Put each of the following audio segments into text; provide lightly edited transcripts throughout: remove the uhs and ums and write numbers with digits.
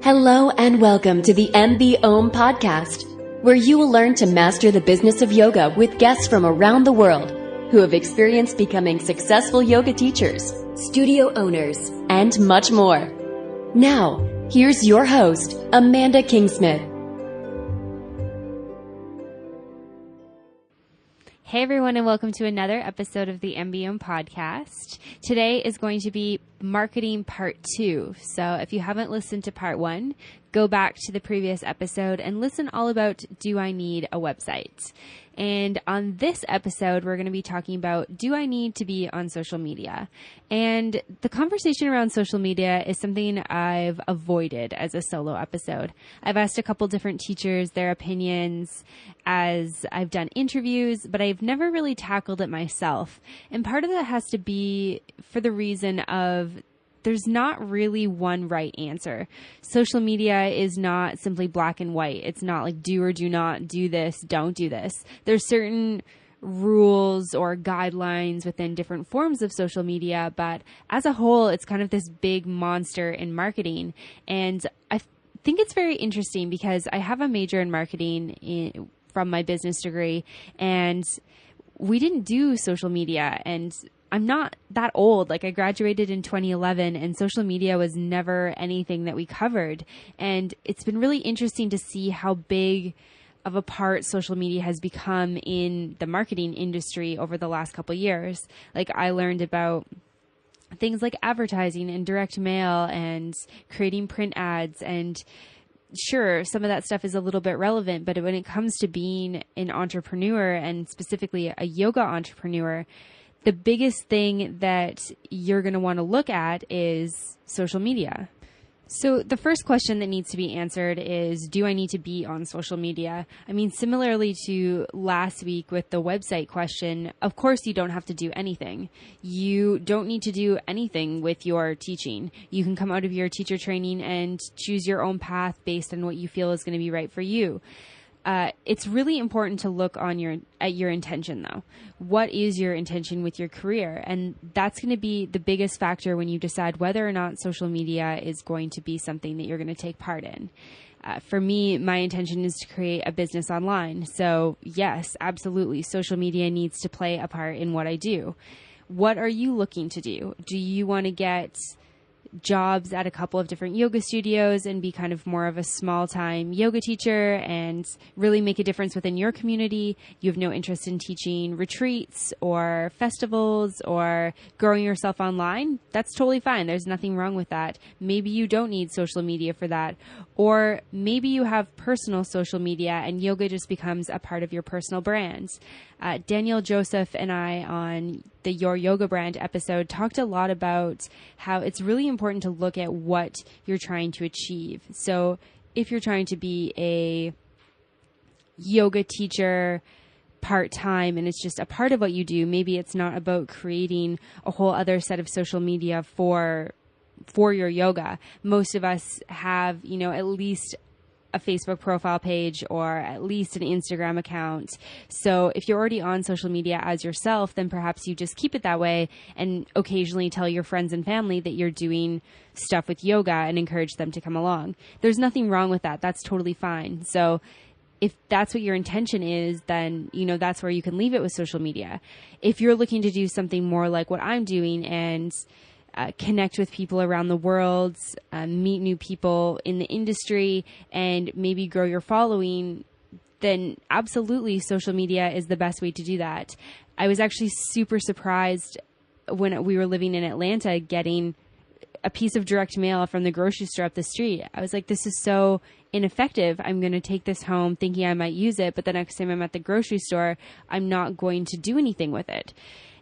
Hello and welcome to the MB Om podcast, where you will learn to master the business of yoga with guests from around the world who have experienced becoming successful yoga teachers, studio owners, and much more. Now, here's your host, Amanda Kingsmith. Hey everyone, and welcome to another episode of the MBM podcast. Today is going to be marketing part 2. So if you haven't listened to part 1, go back to the previous episode and listen all about do I need a website? And on this episode, we're going to be talking about, do I need to be on social media? And the conversation around social media is something I've avoided as a solo episode. I've asked a couple different teachers their opinions as I've done interviews, but I've never really tackled it myself. And part of that has to be for the reason of there's not really one right answer. Social media is not simply black and white. It's not like do or do not do this, don't do this. There's certain rules or guidelines within different forms of social media, but as a whole, it's kind of this big monster in marketing. And I think it's very interesting because I have a major in marketing from my business degree, and we didn't do social media, and I'm not that old. Like, I graduated in 2011 and social media was never anything that we covered. And it's been really interesting to see how big of a part social media has become in the marketing industry over the last couple of years. Like, I learned about things like advertising and direct mail and creating print ads, and sure, some of that stuff is a little bit relevant, but when it comes to being an entrepreneur and specifically a yoga entrepreneur, the biggest thing that you're going to want to look at is social media. So the first question that needs to be answered is, do I need to be on social media? I mean, similarly to last week with the website question, of course you don't have to do anything. You don't need to do anything with your teaching. You can come out of your teacher training and choose your own path based on what you feel is going to be right for you. It's really important to look at your intention, though. What is your intention with your career? And that's going to be the biggest factor when you decide whether or not social media is going to be something that you're going to take part in. For me, my intention is to create a business online. So yes, absolutely, social media needs to play a part in what I do. What are you looking to do? Do you want to get jobs at a couple of different yoga studios and be kind of more of a small-time yoga teacher and really make a difference within your community? You have no interest in teaching retreats or festivals or growing yourself online? That's totally fine. There's nothing wrong with that. Maybe you don't need social media for that. Or maybe you have personal social media and yoga just becomes a part of your personal brand. Daniel Joseph and I on the Your Yoga Brand episode talked a lot about how it's really important to look at what you're trying to achieve. So if you're trying to be a yoga teacher part-time and it's just a part of what you do, maybe it's not about creating a whole other set of social media for your yoga. Most of us have, at least a Facebook profile page or at least an Instagram account. So if you're already on social media as yourself, then perhaps you just keep it that way and occasionally tell your friends and family that you're doing stuff with yoga and encourage them to come along. There's nothing wrong with that. That's totally fine. So if that's what your intention is, then, that's where you can leave it with social media. If you're looking to do something more like what I'm doing and connect with people around the world, meet new people in the industry, and maybe grow your following, then absolutely social media is the best way to do that. I was actually super surprised when we were living in Atlanta getting a piece of direct mail from the grocery store up the street. I was like, this is so ineffective. I'm going to take this home thinking I might use it, but the next time I'm at the grocery store, I'm not going to do anything with it.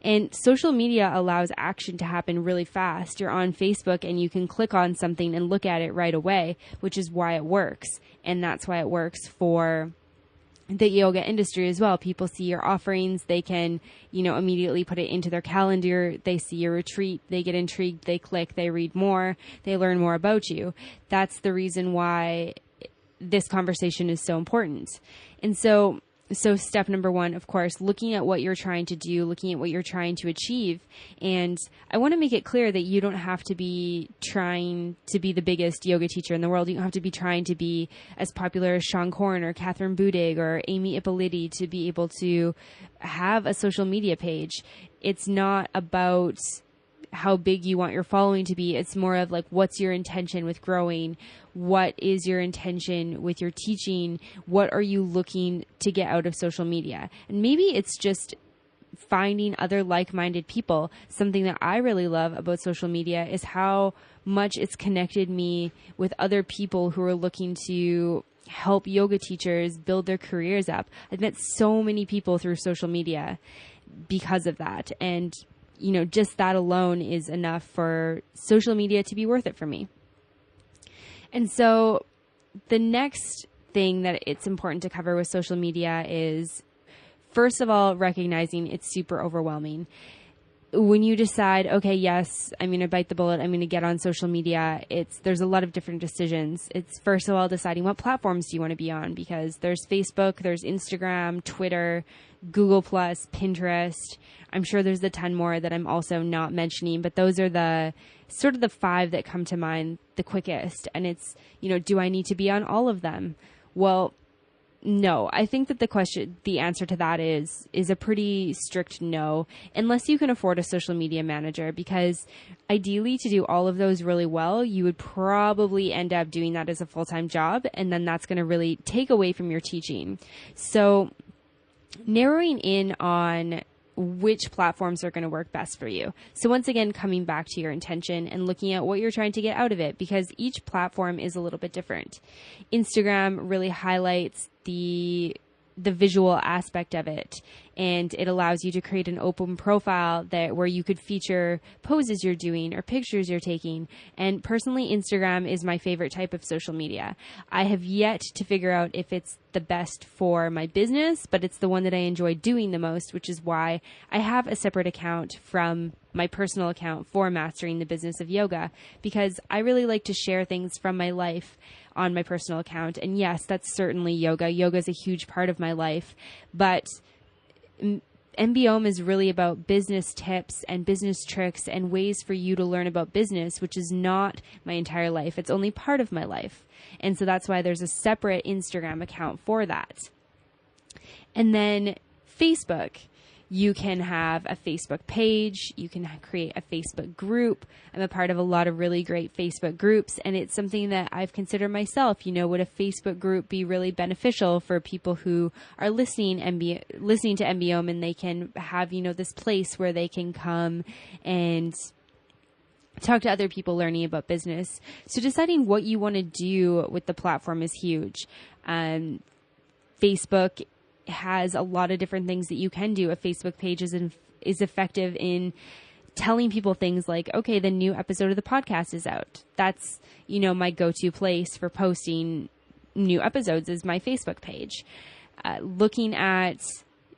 And social media allows action to happen really fast. You're on Facebook and you can click on something and look at it right away, which is why it works. And that's why it works for the yoga industry as well. People see your offerings. They can, immediately put it into their calendar. They see your retreat. They get intrigued. They click. They read more. They learn more about you. That's the reason why this conversation is so important. And so So step number one, of course, looking at what you're trying to do, looking at what you're trying to achieve. And I want to make it clear that you don't have to be trying to be the biggest yoga teacher in the world. You don't have to be trying to be as popular as Sean Korn or Catherine Budig or Amy Ippoliti to be able to have a social media page. It's not about how big you want your following to be. It's more of like, what's your intention with growing? What is your intention with your teaching? What are you looking to get out of social media? And maybe it's just finding other like-minded people. Something that I really love about social media is how much it's connected me with other people who are looking to help yoga teachers build their careers up. I've met so many people through social media because of that. And just that alone is enough for social media to be worth it for me. And so the next thing that it's important to cover with social media is, first of all, recognizing it's super overwhelming. When you decide, okay, yes, I'm going to bite the bullet, I'm going to get on social media, there's a lot of different decisions. It's first of all deciding what platforms do you want to be on, because there's Facebook, there's Instagram, Twitter, Google+, Pinterest. I'm sure there's a ton more that I'm also not mentioning, but those are the sort of the 5 that come to mind the quickest. And it's, do I need to be on all of them? Well, no. I think that the answer to that is a pretty strict no, unless you can afford a social media manager, because ideally to do all of those really well, you would probably end up doing that as a full-time job. And then that's going to really take away from your teaching. So narrowing in on which platforms are going to work best for you. So once again, coming back to your intention and looking at what you're trying to get out of it, because each platform is a little bit different. Instagram really highlights the visual aspect of it, and it allows you to create an open profile where you could feature poses you're doing or pictures you're taking. And personally, Instagram is my favorite type of social media. I have yet to figure out if it's the best for my business, but it's the one that I enjoy doing the most, which is why I have a separate account from my personal account for Mastering the Business of Yoga, because I really like to share things from my life on my personal account. And yes, that's certainly yoga. Yoga is a huge part of my life, but MBOM is really about business tips and business tricks and ways for you to learn about business, which is not my entire life. It's only part of my life. And so that's why there's a separate Instagram account for that. And then Facebook. You can have a Facebook page. You can create a Facebook group. I'm a part of a lot of really great Facebook groups, and it's something that I've considered myself. Would a Facebook group be really beneficial for people who are listening to MBOM, and they can have, this place where they can come and talk to other people learning about business. So deciding what you want to do with the platform is huge. Facebook has a lot of different things that you can do. A Facebook page is effective in telling people things like, okay, the new episode of the podcast is out. That's, my go-to place for posting new episodes is my Facebook page. Looking at,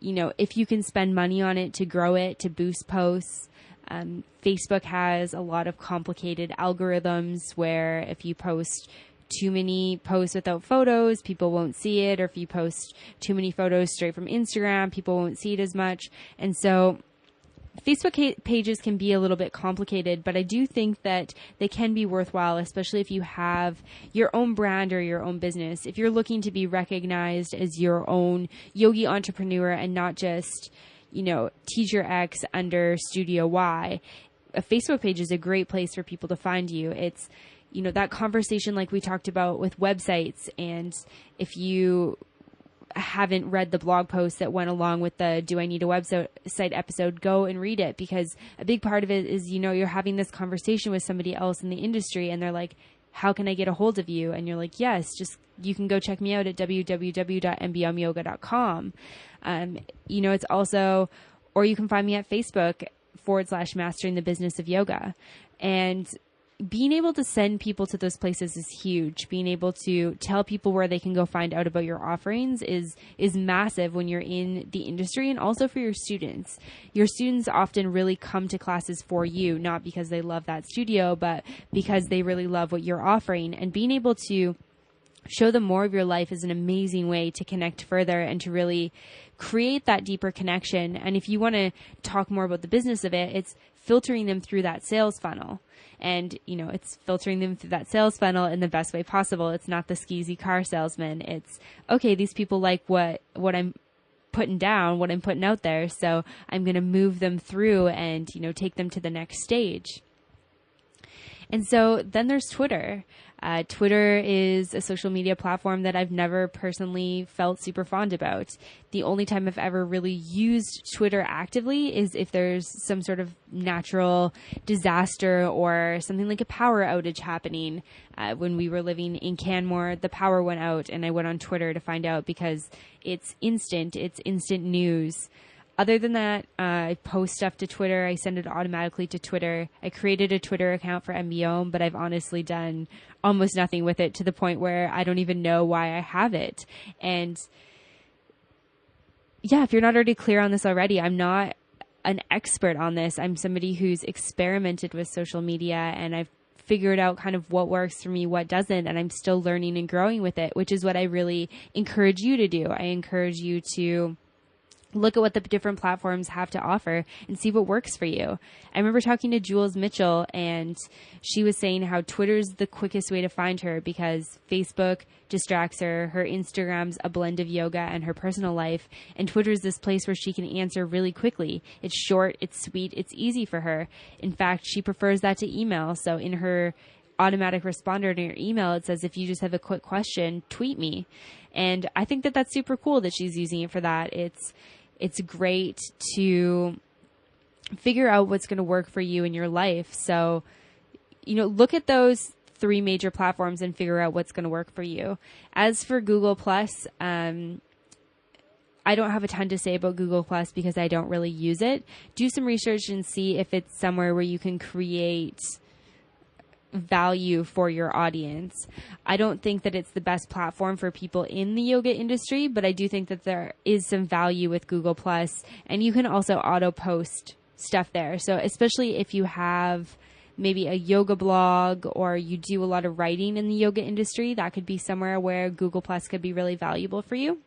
if you can spend money on it to grow it, to boost posts. Facebook has a lot of complicated algorithms where if you post too many posts without photos, people won't see it. Or if you post too many photos straight from Instagram, people won't see it as much. And so Facebook pages can be a little bit complicated, but I do think that they can be worthwhile, especially if you have your own brand or your own business. If you're looking to be recognized as your own yogi entrepreneur and not just, Teacher X under Studio Y, a Facebook page is a great place for people to find you. It's that conversation like we talked about with websites. And if you haven't read the blog post that went along with the Do I Need a Website episode, go and read it, because a big part of it is, you're having this conversation with somebody else in the industry and they're like, how can I get a hold of you? And you're like, yes, you can go check me out at www.mbomyoga.com. It's also, or you can find me at Facebook /Mastering the Business of Yoga. And being able to send people to those places is huge. Being able to tell people where they can go find out about your offerings is massive when you're in the industry, and also for your students. Your students often really come to classes for you, not because they love that studio, but because they really love what you're offering. And being able to show them more of your life is an amazing way to connect further and to really create that deeper connection. And if you want to talk more about the business of it, it's filtering them through that sales funnel. And, it's filtering them through that sales funnel in the best way possible. It's not the skeezy car salesman. It's, okay, these people like what I'm putting down, what I'm putting out there. So I'm going to move them through and, take them to the next stage. And so then there's Twitter. Twitter is a social media platform that I've never personally felt super fond about. The only time I've ever really used Twitter actively is if there's some sort of natural disaster or something like a power outage happening. When we were living in Canmore, the power went out and I went on Twitter to find out because it's instant news. Other than that, I post stuff to Twitter. I send it automatically to Twitter. I created a Twitter account for MBOM, but I've honestly done almost nothing with it to the point where I don't even know why I have it. And yeah, if you're not already clear on this already, I'm not an expert on this. I'm somebody who's experimented with social media and I've figured out kind of what works for me, what doesn't, and I'm still learning and growing with it, which is what I really encourage you to do. I encourage you to look at what the different platforms have to offer and see what works for you. I remember talking to Jules Mitchell and she was saying how Twitter's the quickest way to find her because Facebook distracts her. Her Instagram's a blend of yoga and her personal life. And Twitter's this place where she can answer really quickly. It's short, it's sweet, it's easy for her. In fact, she prefers that to email. So in her automatic responder to your email, it says, if you just have a quick question, tweet me. And I think that that's super cool that she's using it for that. It's great to figure out what's going to work for you in your life. So, look at those 3 major platforms and figure out what's going to work for you. As for Google Plus, I don't have a ton to say about Google Plus because I don't really use it. Do some research and see if it's somewhere where you can create value for your audience. I don't think that it's the best platform for people in the yoga industry, but I do think that there is some value with Google Plus, and you can also auto post stuff there. So especially if you have maybe a yoga blog or you do a lot of writing in the yoga industry, that could be somewhere where Google Plus could be really valuable for you.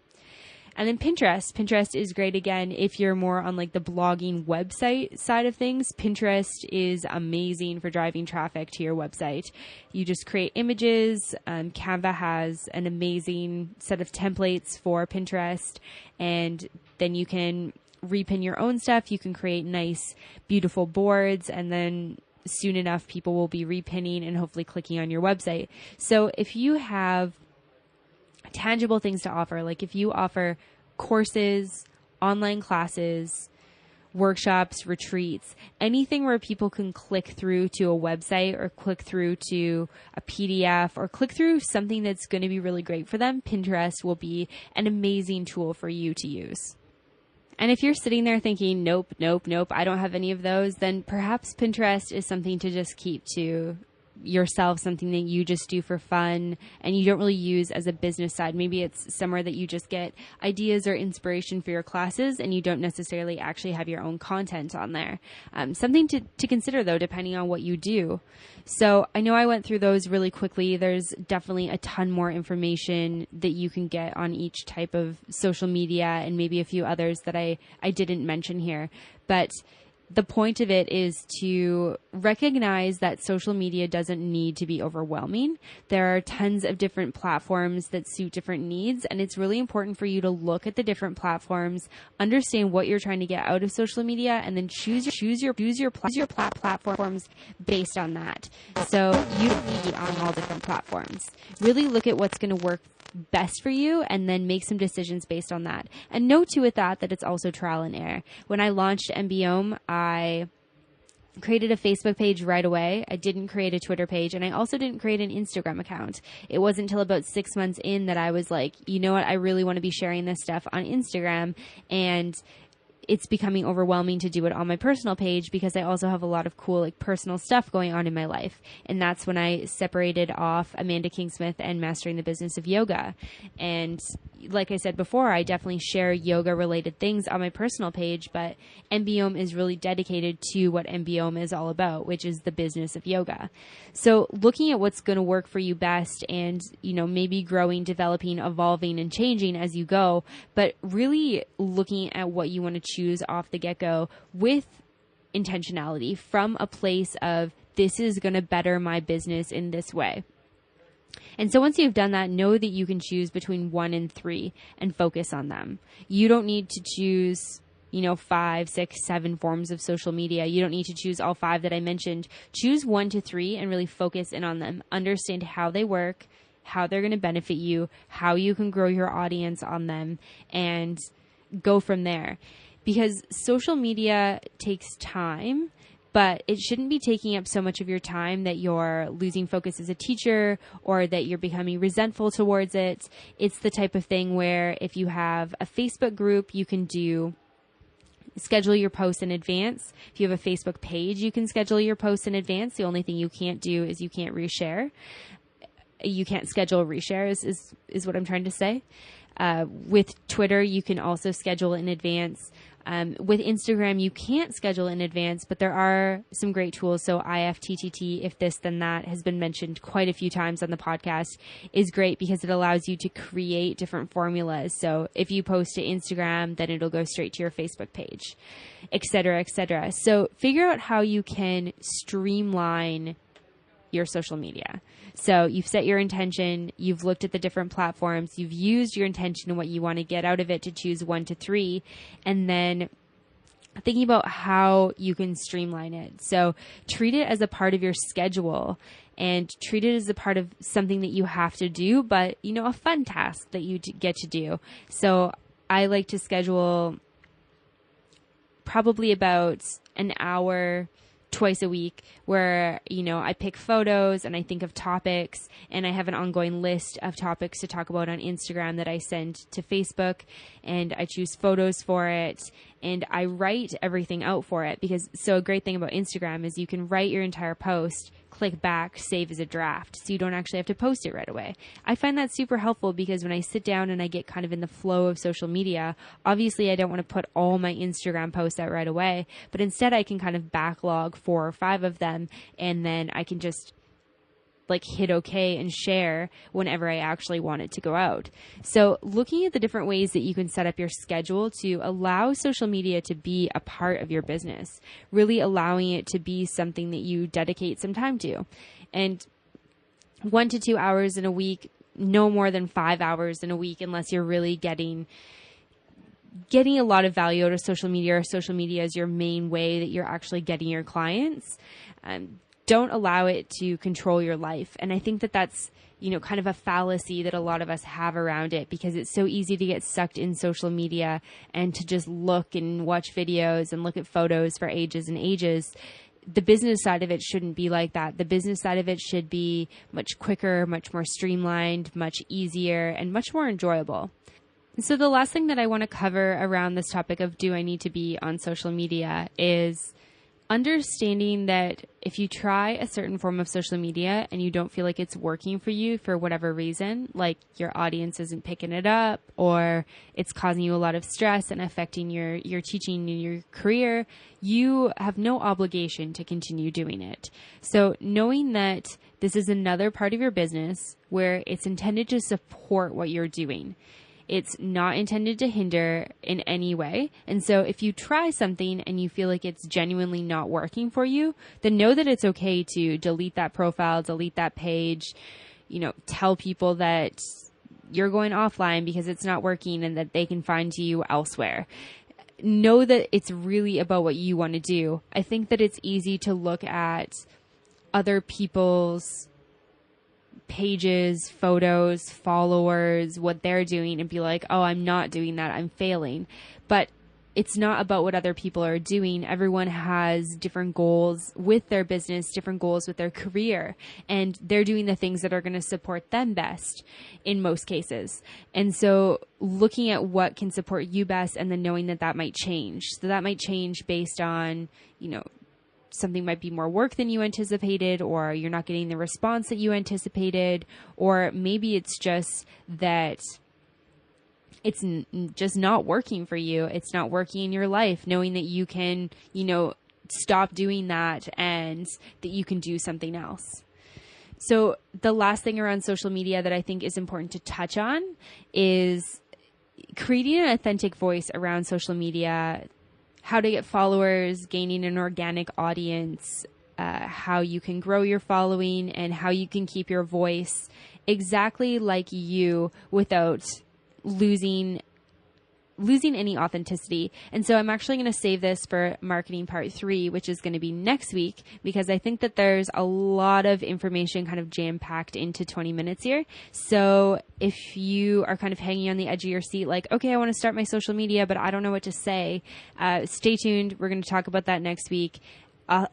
And then Pinterest. Pinterest is great, again, if you're more on like the blogging website side of things. Pinterest is amazing for driving traffic to your website. You just create images. Canva has an amazing set of templates for Pinterest. And then you can repin your own stuff. You can create nice, beautiful boards. And then soon enough, people will be repinning and hopefully clicking on your website. So if you have tangible things to offer, like if you offer courses, online classes, workshops, retreats, anything where people can click through to a website or click through to a PDF or click through something that's going to be really great for them, Pinterest will be an amazing tool for you to use. And if you're sitting there thinking, nope, I don't have any of those, then perhaps Pinterest is something to just keep to yourself, something that you just do for fun and you don't really use as a business side. Maybe it's somewhere that you just get ideas or inspiration for your classes and you don't necessarily actually have your own content on there. Something to consider though, depending on what you do. So I know I went through those really quickly. There's definitely a ton more information that you can get on each type of social media and maybe a few others that I didn't mention here. But the point of it is to recognize that social media doesn't need to be overwhelming. There are tons of different platforms that suit different needs, and it's really important for you to look at the different platforms, understand what you're trying to get out of social media, and then choose your platforms based on that. So you be on all different platforms. Really look at what's going to work best for you and then make some decisions based on that. And note too with that it's also trial and error. When I launched MBOM, I created a Facebook page right away. I didn't create a Twitter page, and I also didn't create an Instagram account. It wasn't until about 6 months in that I was like, you know what, I really want to be sharing this stuff on Instagram, and it's becoming overwhelming to do it on my personal page because I also have a lot of cool personal stuff going on in my life. And that's when I separated off Amanda Kingsmith and Mastering the Business of Yoga. And like I said before, I definitely share yoga related things on my personal page, but MBOM is really dedicated to what MBOM is all about, which is the business of yoga. So looking at what's going to work for you best and, maybe growing, developing, evolving, and changing as you go, but really looking at what you want to choose off the get-go with intentionality from a place of, this is going to better my business in this way. And so once you've done that, know that you can choose between 1 and 3 and focus on them. You don't need to choose, 5, 6, 7 forms of social media. You don't need to choose all 5 that I mentioned. Choose 1 to 3 and really focus in on them. Understand how they work, how they're going to benefit you, how you can grow your audience on them, and go from there. Because social media takes time, but it shouldn't be taking up so much of your time that you're losing focus as a teacher or that you're becoming resentful towards it. It's the type of thing where if you have a Facebook group, you can schedule your posts in advance. If you have a Facebook page, you can schedule your posts in advance. The only thing you can't do is you can't reshare. You can't schedule reshares is what I'm trying to say. With Twitter, you can also schedule in advance. With Instagram, you can't schedule in advance, but there are some great tools. So IFTTT, if this, then that, has been mentioned quite a few times on the podcast, is great because it allows you to create different formulas. So if you post to Instagram, then it'll go straight to your Facebook page, et cetera, et cetera. So figure out how you can streamline your social media. So you've set your intention, you've looked at the different platforms, you've used your intention and what you want to get out of it to choose 1 to 3, and then thinking about how you can streamline it. So treat it as a part of your schedule and treat it as a part of something that you have to do, but a fun task that you get to do. So I like to schedule probably about an hour twice a week where, I pick photos and I think of topics, and I have an ongoing list of topics to talk about on Instagram that I send to Facebook, and I choose photos for it, and I write everything out for it so a great thing about Instagram is you can write your entire post, click back, save as a draft, so you don't actually have to post it right away. I find that super helpful because when I sit down and I get kind of in the flow of social media, obviously I don't want to put all my Instagram posts out right away, but instead I can kind of backlog 4 or 5 of them, and then I can just hit okay and share whenever I actually want it to go out. So looking at the different ways that you can set up your schedule to allow social media to be a part of your business, really allowing it to be something that you dedicate some time to. And 1 to 2 hours in a week, no more than 5 hours in a week, unless you're really getting a lot of value out of social media, or social media is your main way that you're actually getting your clients. Don't allow it to control your life. And I think that that's, kind of a fallacy that a lot of us have around it, because it's so easy to get sucked in social media and to just look and watch videos and look at photos for ages and ages. The business side of it shouldn't be like that. The business side of it should be much quicker, much more streamlined, much easier, and much more enjoyable. So the last thing that I want to cover around this topic of do I need to be on social media is understanding that if you try a certain form of social media and you don't feel like it's working for you for whatever reason, like your audience isn't picking it up, or it's causing you a lot of stress and affecting your teaching and your career, you have no obligation to continue doing it. So knowing that this is another part of your business where it's intended to support what you're doing. It's not intended to hinder in any way. And so if you try something and you feel like it's genuinely not working for you, then know that it's okay to delete that profile, delete that page, tell people that you're going offline because it's not working and that they can find you elsewhere. Know that it's really about what you want to do. I think that it's easy to look at other people's pages, photos, followers, what they're doing and be like, oh, I'm not doing that, I'm failing. But it's not about what other people are doing. Everyone has different goals with their business, different goals with their career, and they're doing the things that are going to support them best in most cases. And so looking at what can support you best, and then knowing that might change. So that might change based on, something might be more work than you anticipated, or you're not getting the response that you anticipated, or maybe it's just that it's just not working for you. It's not working in your life, knowing that you can, stop doing that and that you can do something else. So the last thing around social media that I think is important to touch on is creating an authentic voice around social media, how to get followers, gaining an organic audience, how you can grow your following, and how you can keep your voice exactly like you without losing any authenticity. And so I'm actually going to save this for marketing part 3, which is going to be next week, because I think that there's a lot of information kind of jam-packed into 20 minutes here. So if you are kind of hanging on the edge of your seat, like, okay, I want to start my social media, but I don't know what to say, stay tuned. We're going to talk about that next week.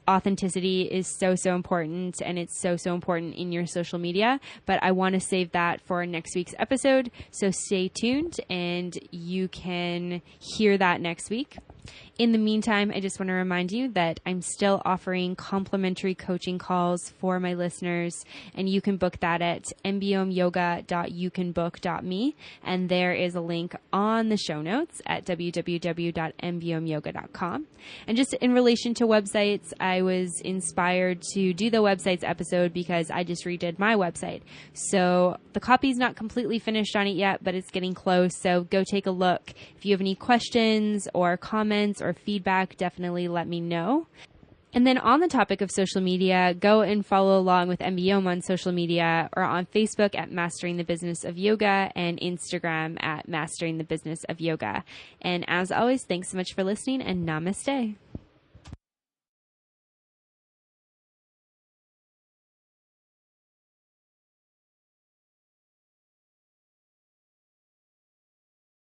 Authenticity is so important, and it's so important in your social media, but I want to save that for next week's episode. So stay tuned and you can hear that next week. In the meantime, I just want to remind you that I'm still offering complimentary coaching calls for my listeners, and you can book that at mbiomyoga.youcanbook.me, and there is a link on the show notes at www.mbiomyoga.com. And just in relation to websites, I was inspired to do the websites episode because I just redid my website. So the copy's not completely finished on it yet, but it's getting close, so go take a look. If you have any questions or comments or feedback, definitely let me know. And then on the topic of social media, go and follow along with MBOM on social media, or on Facebook at Mastering the Business of Yoga, and Instagram at Mastering the Business of Yoga. And as always, thanks so much for listening, and namaste.